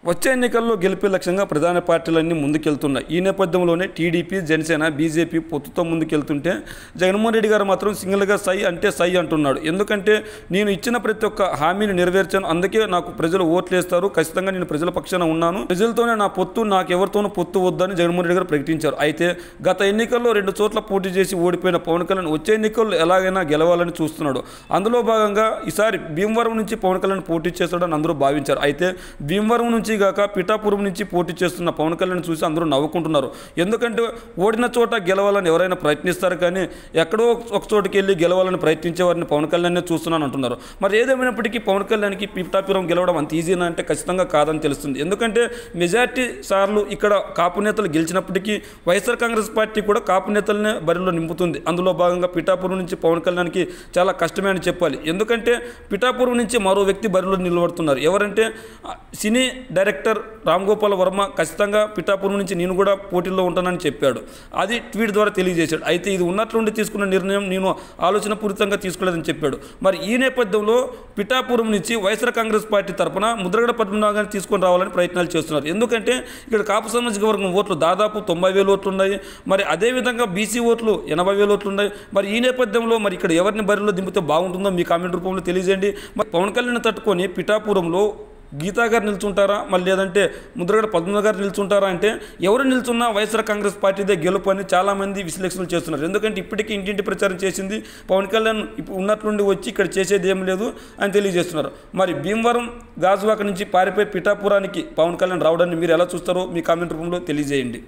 వచ్చే ఎన్నికల్లో గెలిపే లక్ష్యంగా ప్రధాన పార్టీలన్నీ ముందుకెళ్తున్నాయి. ఈ నేపథ్యంలోనే టీడీపీ, జనసేన, బీజేపీ పొత్తుతో ముందుకెళ్తుంటే జగన్మోహన్ రెడ్డి గారు మాత్రం సింగిల్గా సై అంటే సై అంటున్నాడు. ఎందుకంటే నేను ఇచ్చిన ప్రతి ఒక్క హామీని నెరవేర్చాను, అందుకే నాకు ప్రజలు ఓట్లేస్తారు, ఖచ్చితంగా నేను ప్రజల పక్షాన ఉన్నాను, ప్రజలతోనే నా పొత్తు, నాకు ఎవరితోనూ పొత్తు వద్దని జగన్మోహన్ రెడ్డి గారు ప్రకటించారు. అయితే గత ఎన్నికల్లో 2 చోట్ల పోటీ చేసి ఓడిపోయిన పవన్ కళ్యాణ్ వచ్చే ఎన్నికల్లో ఎలాగైనా గెలవాలని చూస్తున్నాడు. అందులో భాగంగా ఈసారి భీమవరం నుంచి పవన్ కళ్యాణ్ పోటీ చేస్తాడని అందరూ భావించారు. అయితే భీమవరం నుంచి గాక పిఠాపురం నుంచి పోటీ చేస్తున్న పవన్ కళ్యాణ్ చూసి అందరూ నవ్వుకుంటున్నారు. ఎందుకంటే ఓడిన చోట గెలవాలని ఎవరైనా ప్రయత్నిస్తారు, కానీ ఎక్కడో ఒక చోటుకి వెళ్ళి గెలవాలని ప్రయత్నించే వారిని పవన్ కళ్యాణ్ చూస్తున్నాను అంటున్నారు. మరి ఏదేమైనప్పటికీ పవన్ కళ్యాణ్కి పిఠాపురం గెలవడం అంత ఈజీనా అంటే ఖచ్చితంగా కాదని తెలుస్తుంది. ఎందుకంటే మెజార్టీ సార్లు ఇక్కడ కాపు నేతలు గెలిచినప్పటికీ వైఎస్ఆర్ కాంగ్రెస్ పార్టీ కూడా కాపు నేతలనే బరిలో నింపుతుంది. అందులో భాగంగా పిఠాపురం నుంచి పవన్ కళ్యాణ్కి చాలా కష్టమే అని చెప్పాలి. ఎందుకంటే పిఠాపురం నుంచి మరో వ్యక్తి బరిలో నిలబడుతున్నారు. ఎవరంటే సినీ డైరెక్టర్ రామ్ గోపాల్ వర్మ ఖచ్చితంగా పిఠాపురం నుంచి నేను కూడా పోటీల్లో ఉంటానని చెప్పాడు. అది ట్వీట్ ద్వారా తెలియజేశాడు. అయితే ఇది ఉన్నట్లుండి తీసుకున్న నిర్ణయం నేను ఆలోచన పూరితంగా తీసుకోలేదని చెప్పాడు. మరి ఈ నేపథ్యంలో పిఠాపురం నుంచి వైఎస్ఆర్ కాంగ్రెస్ పార్టీ తరఫున ముద్రగడ పద్మనాభం గారిని తీసుకొని రావాలని ప్రయత్నాలు చేస్తున్నారు. ఎందుకంటే ఇక్కడ కాపు సామాజిక వర్గం ఓట్లు దాదాపు 90,000 ఓట్లు ఉన్నాయి. మరి అదేవిధంగా బీసీ ఓట్లు 80,000 ఓట్లు ఉన్నాయి. మరి ఈ నేపథ్యంలో మరి ఇక్కడ ఎవరిని బరిలో దింపితే బాగుంటుందో మీ కామెంట్ రూపంలో తెలియజేయండి. మరి పవన్ కళ్యాణ్ తట్టుకొని పిఠాపురంలో గీతా గారు నిల్చుంటారా, మళ్ళీ లేదంటే ముద్రగడ పద్మనాభం గారు నిల్చుంటారా అంటే ఎవరు నిల్చున్నా వైఎస్ఆర్ కాంగ్రెస్ పార్టీదే గెలుపు అని చాలామంది విశ్లేషణలు చేస్తున్నారు. ఎందుకంటే ఇప్పటికీ ఇంటింటి ప్రచారం చేసింది పవన్ కళ్యాణ్ ఇప్పుడు ఉన్నట్లుండి వచ్చి ఇక్కడ చేసేది ఏం లేదు అని తెలియజేస్తున్నారు. మరి భీమవరం గాజువాక నుంచి పారిపోయి పిఠాపురానికి పవన్ కళ్యాణ్ రావడాన్ని మీరు ఎలా చూస్తారో మీ కామెంట్ రూపంలో తెలియజేయండి.